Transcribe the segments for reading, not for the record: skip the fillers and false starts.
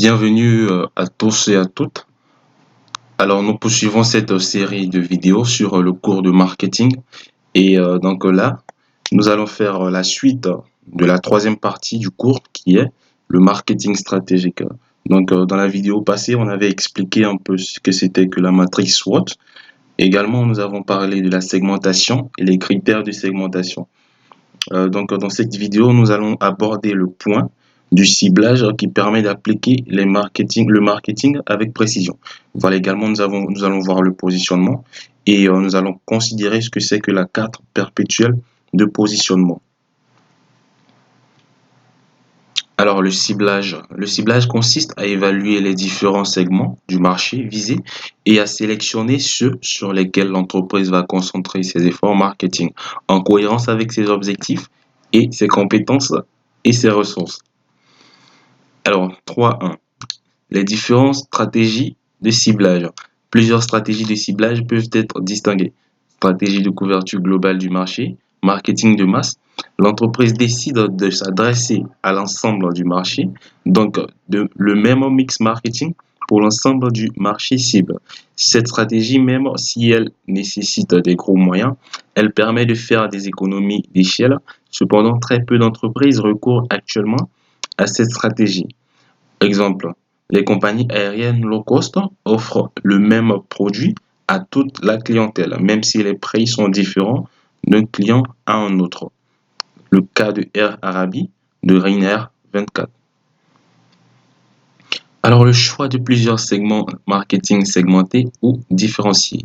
Bienvenue à tous et à toutes. Alors, nous poursuivons cette série de vidéos sur le cours de marketing. Là, nous allons faire la suite de la troisième partie du cours qui est le marketing stratégique. Dans la vidéo passée, on avait expliqué un peu ce que c'était que la matrice SWOT. Également, nous avons parlé de la segmentation et les critères de segmentation. Dans cette vidéo, nous allons aborder le point du ciblage qui permet d'appliquer le marketing avec précision. Voilà, également, nous allons voir le positionnement et nous allons considérer ce que c'est que la carte perpétuelle de positionnement. Alors, le ciblage. Le ciblage consiste à évaluer les différents segments du marché visé et à sélectionner ceux sur lesquels l'entreprise va concentrer ses efforts marketing en cohérence avec ses objectifs et ses compétences et ses ressources. Alors, 3.1. Les différentes stratégies de ciblage. Plusieurs stratégies de ciblage peuvent être distinguées. Stratégie de couverture globale du marché, marketing de masse. L'entreprise décide de s'adresser à l'ensemble du marché, donc le même mix marketing pour l'ensemble du marché cible. Cette stratégie, même si elle nécessite des gros moyens, elle permet de faire des économies d'échelle. Cependant, très peu d'entreprises recourent actuellement à cette stratégie. Exemple, les compagnies aériennes low cost offrent le même produit à toute la clientèle, même si les prix sont différents d'un client à un autre. Le cas de Air Arabie, de Ryanair 24. Alors, le choix de plusieurs segments marketing segmentés ou différenciés.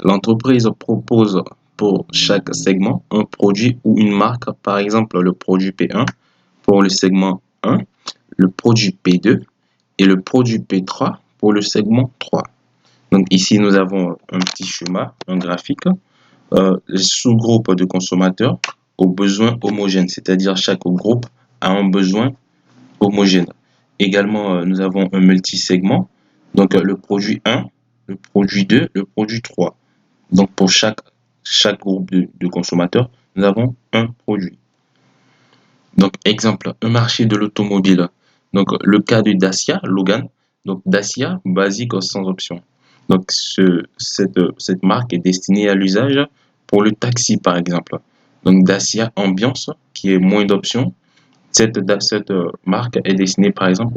L'entreprise propose pour chaque segment un produit ou une marque, par exemple le produit P1 pour le segment 1, le produit P2 et le produit P3 pour le segment 3. Donc ici, nous avons un petit schéma, un graphique, les sous-groupes de consommateurs aux besoins homogènes, c'est-à-dire chaque groupe a un besoin homogène. Également, nous avons un multisegment, donc le produit 1, le produit 2, le produit 3. Donc pour chaque groupe de consommateurs, nous avons un produit. Donc exemple, un marché de l'automobile. Donc le cas de Dacia, Logan. Donc Dacia, basique sans option. Donc cette marque est destinée à l'usage pour le taxi par exemple. Donc Dacia Ambiance, qui est moins d'options. Cette marque est destinée par exemple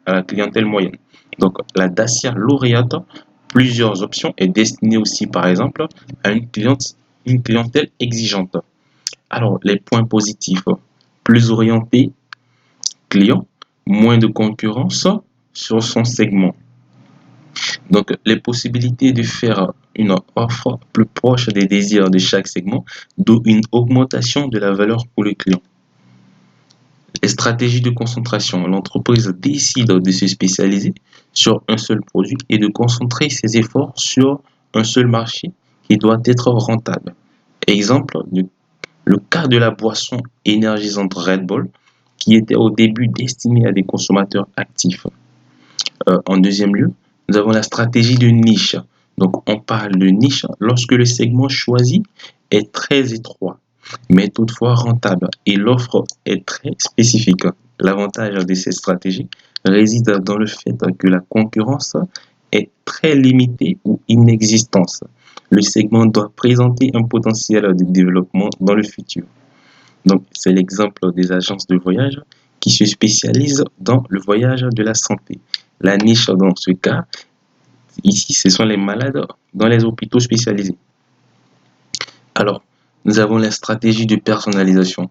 à la clientèle moyenne. Donc la Dacia Laureate, plusieurs options, est destinée aussi par exemple à une clientèle exigeante. Alors les points positifs, plus orienté client, moins de concurrence sur son segment. Donc les possibilités de faire une offre plus proche des désirs de chaque segment, d'où une augmentation de la valeur pour le client. Les stratégies de concentration. L'entreprise décide de se spécialiser sur un seul produit et de concentrer ses efforts sur un seul marché qui doit être rentable. Exemple, le cas de la boisson énergisante Red Bull, qui était au début destinée à des consommateurs actifs. En deuxième lieu, nous avons la stratégie de niche. Donc, on parle de niche lorsque le segment choisi est très étroit, mais toutefois rentable et l'offre est très spécifique. L'avantage de cette stratégie réside dans le fait que la concurrence est très limitée ou inexistante. Le segment doit présenter un potentiel de développement dans le futur. Donc, c'est l'exemple des agences de voyage qui se spécialisent dans le voyage de la santé. La niche, dans ce cas, ici, ce sont les malades dans les hôpitaux spécialisés. Alors, nous avons la stratégie de personnalisation.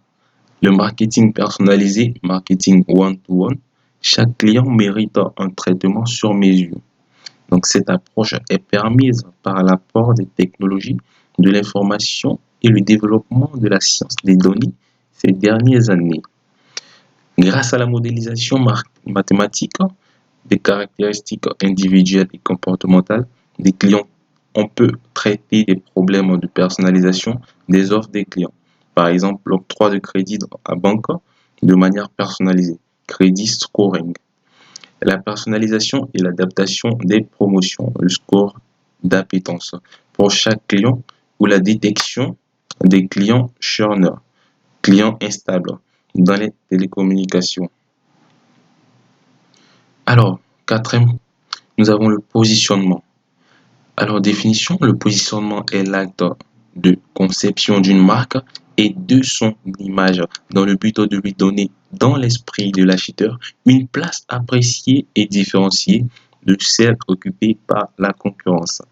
Le marketing personnalisé, marketing one-to-one, chaque client mérite un traitement sur mesure. Donc, cette approche est permise par l'apport des technologies, de l'information et le développement de la science des données ces dernières années. Grâce à la modélisation mathématique des caractéristiques individuelles et comportementales des clients, on peut traiter des problèmes de personnalisation des offres des clients. Par exemple, l'octroi de crédit à banque de manière personnalisée, crédit scoring. La personnalisation et l'adaptation des promotions, le score d'appétence pour chaque client ou la détection des clients churners, clients instables dans les télécommunications. Alors, quatrième, nous avons le positionnement. Alors, définition, le positionnement est l'acte de conception d'une marque et de son image dans le but de lui donner dans l'esprit de l'acheteur une place appréciée et différenciée de celle occupée par la concurrence.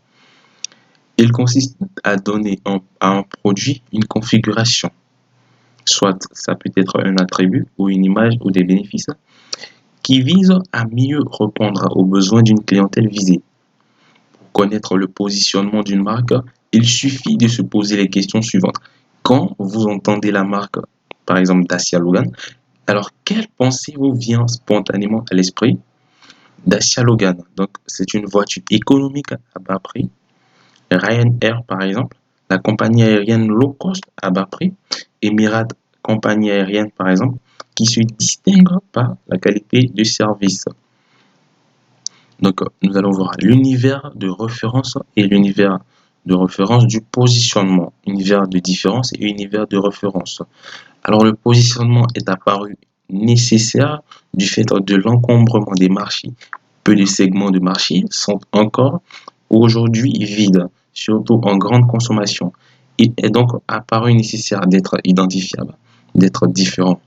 Il consiste à donner à un produit une configuration, soit ça peut être un attribut ou une image ou des bénéfices, qui vise à mieux répondre aux besoins d'une clientèle visée. Pour connaître le positionnement d'une marque, il suffit de se poser les questions suivantes. Quand vous entendez la marque, par exemple Dacia Logan, alors quelle pensée vous vient spontanément à l'esprit? Dacia Logan, donc c'est une voiture économique à bas prix. Ryanair, par exemple, la compagnie aérienne low cost à bas prix. Emirates, compagnie aérienne, par exemple, qui se distingue par la qualité du service. Donc, nous allons voir l'univers de référence et l'univers de référence du positionnement, univers de différence et univers de référence. Alors, le positionnement est apparu nécessaire du fait de l'encombrement des marchés. Peu de segments de marché sont encore aujourd'hui vides, surtout en grande consommation. Il est donc apparu nécessaire d'être identifiable, d'être différent.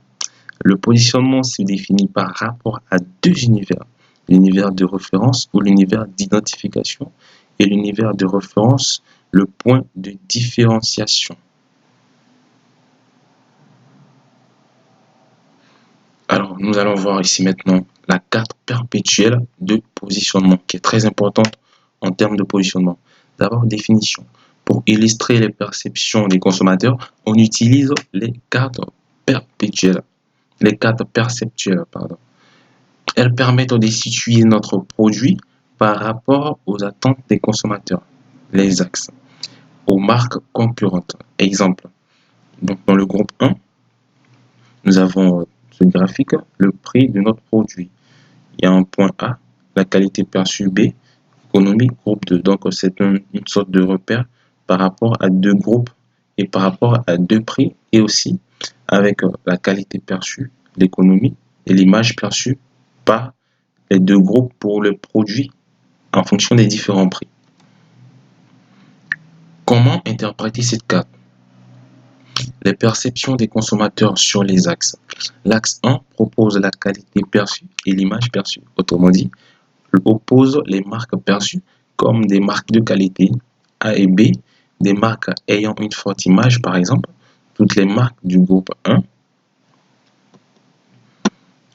Le positionnement se définit par rapport à deux univers, l'univers de référence ou l'univers d'identification et l'univers de référence, le point de différenciation. Alors, nous allons voir ici maintenant la carte perpétuelle de positionnement qui est très importante en termes de positionnement. D'abord, définition. Pour illustrer les perceptions des consommateurs, on utilise les cartes perpétuelles, les cartes perceptuelles, pardon. Elles permettent de situer notre produit par rapport aux attentes des consommateurs, les axes, aux marques concurrentes. Exemple, donc dans le groupe 1, nous avons ce graphique, le prix de notre produit. Il y a un point A, la qualité perçue B, économique, groupe 2. Donc c'est une sorte de repère par rapport à deux groupes et par rapport à deux prix et aussi avec la qualité perçue, l'économie et l'image perçue par les deux groupes pour le produit en fonction des différents prix. Comment interpréter cette carte? Les perceptions des consommateurs sur les axes. L'axe 1 propose la qualité perçue et l'image perçue. Autrement dit, oppose les marques perçues comme des marques de qualité A et B, des marques ayant une forte image par exemple, toutes les marques du groupe 1.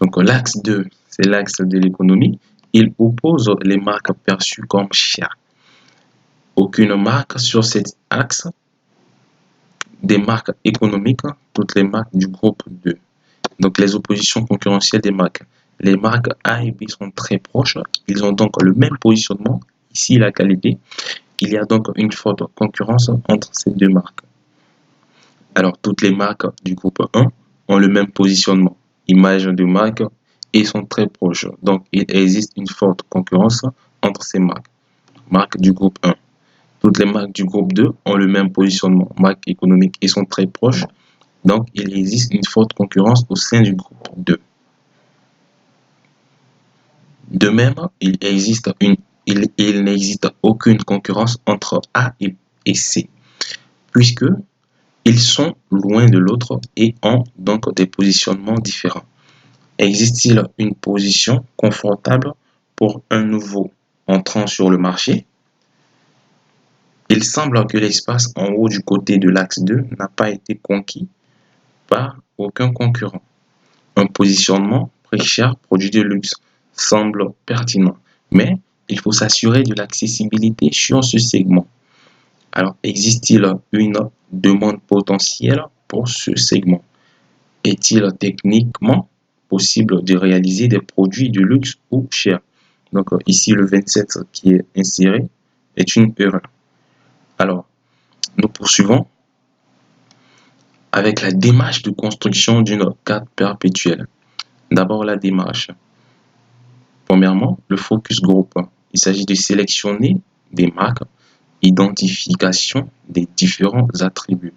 Donc l'axe 2, c'est l'axe de l'économie. Il oppose les marques perçues comme chères. Aucune marque sur cet axe. Des marques économiques, toutes les marques du groupe 2. Donc les oppositions concurrentielles des marques. Les marques A et B sont très proches. Ils ont donc le même positionnement. Ici, la qualité. Il y a donc une forte concurrence entre ces deux marques. Alors, toutes les marques du groupe 1 ont le même positionnement, image de marque, et sont très proches. Donc, il existe une forte concurrence entre ces marques. Marques du groupe 1. Toutes les marques du groupe 2 ont le même positionnement, marque économique, et sont très proches. Donc, il existe une forte concurrence au sein du groupe 2. De même, il n'existe aucune concurrence entre A et C, puisque ils sont loin de l'autre et ont donc des positionnements différents. Existe-t-il une position confortable pour un nouveau entrant sur le marché? Il semble que l'espace en haut du côté de l'axe 2 n'a pas été conquis par aucun concurrent. Un positionnement prix cher, produit de luxe semble pertinent, mais il faut s'assurer de l'accessibilité sur ce segment. Alors, existe-t-il une demande potentielle pour ce segment? Est-il techniquement possible de réaliser des produits de luxe ou chers? Donc, ici, le 27 qui est inséré est une erreur. Alors, nous poursuivons avec la démarche de construction d'une carte perpétuelle. D'abord, la démarche. Premièrement, le focus group. Il s'agit de sélectionner des marques, identification des différents attributs.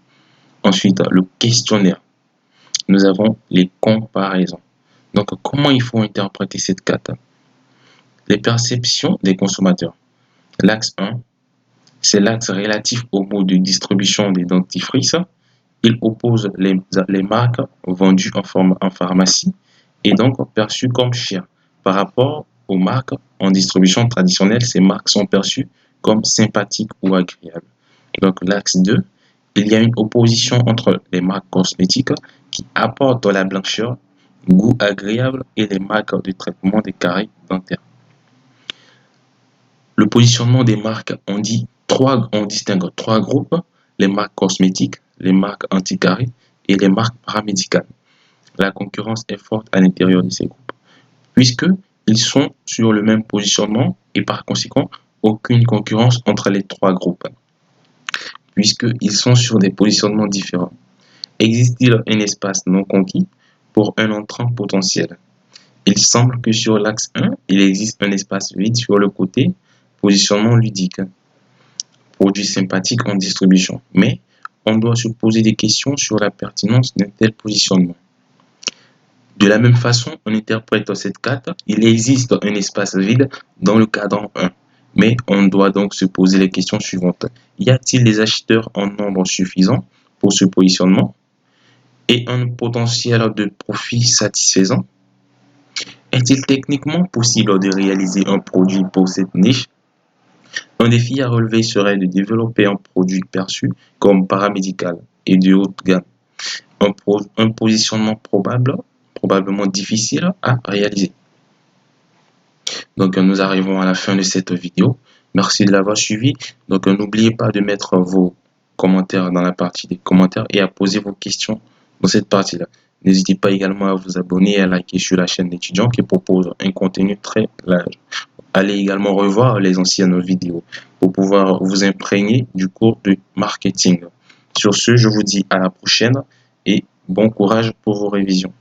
Ensuite, le questionnaire. Nous avons les comparaisons. Donc, comment il faut interpréter cette carte? Les perceptions des consommateurs. L'axe 1, c'est l'axe relatif au mode de distribution des dentifrices. Il oppose les marques vendues en pharmacie et donc perçues comme chères. Par rapport aux marques en distribution traditionnelle, ces marques sont perçues comme sympathiques ou agréables. Donc l'axe 2, il y a une opposition entre les marques cosmétiques qui apportent de la blancheur, goût agréable et les marques de traitement des caries dentaires. Le positionnement des marques, on distingue trois groupes, les marques cosmétiques, les marques anticaries et les marques paramédicales. La concurrence est forte à l'intérieur de ces groupes, puisqu'ils sont sur le même positionnement et par conséquent, aucune concurrence entre les trois groupes, puisqu'ils sont sur des positionnements différents. Existe-t-il un espace non conquis pour un entrant potentiel? Il semble que sur l'axe 1, il existe un espace vide sur le côté, positionnement ludique, produit sympathique en distribution. Mais on doit se poser des questions sur la pertinence d'un tel positionnement. De la même façon, on interprète cette carte, il existe un espace vide dans le cadran 1. Mais on doit donc se poser les questions suivantes. Y a-t-il des acheteurs en nombre suffisant pour ce positionnement et un potentiel de profit satisfaisant? Est-il techniquement possible de réaliser un produit pour cette niche? Un défi à relever serait de développer un produit perçu comme paramédical et de haute gamme, un positionnement probablement difficile à réaliser. Donc nous arrivons à la fin de cette vidéo. Merci de l'avoir suivi. Donc n'oubliez pas de mettre vos commentaires dans la partie des commentaires et à poser vos questions dans cette partie-là. N'hésitez pas également à vous abonner et à liker sur la chaîne d'étudiants qui propose un contenu très large. Allez également revoir les anciennes vidéos pour pouvoir vous imprégner du cours de marketing. Sur ce, je vous dis à la prochaine et bon courage pour vos révisions.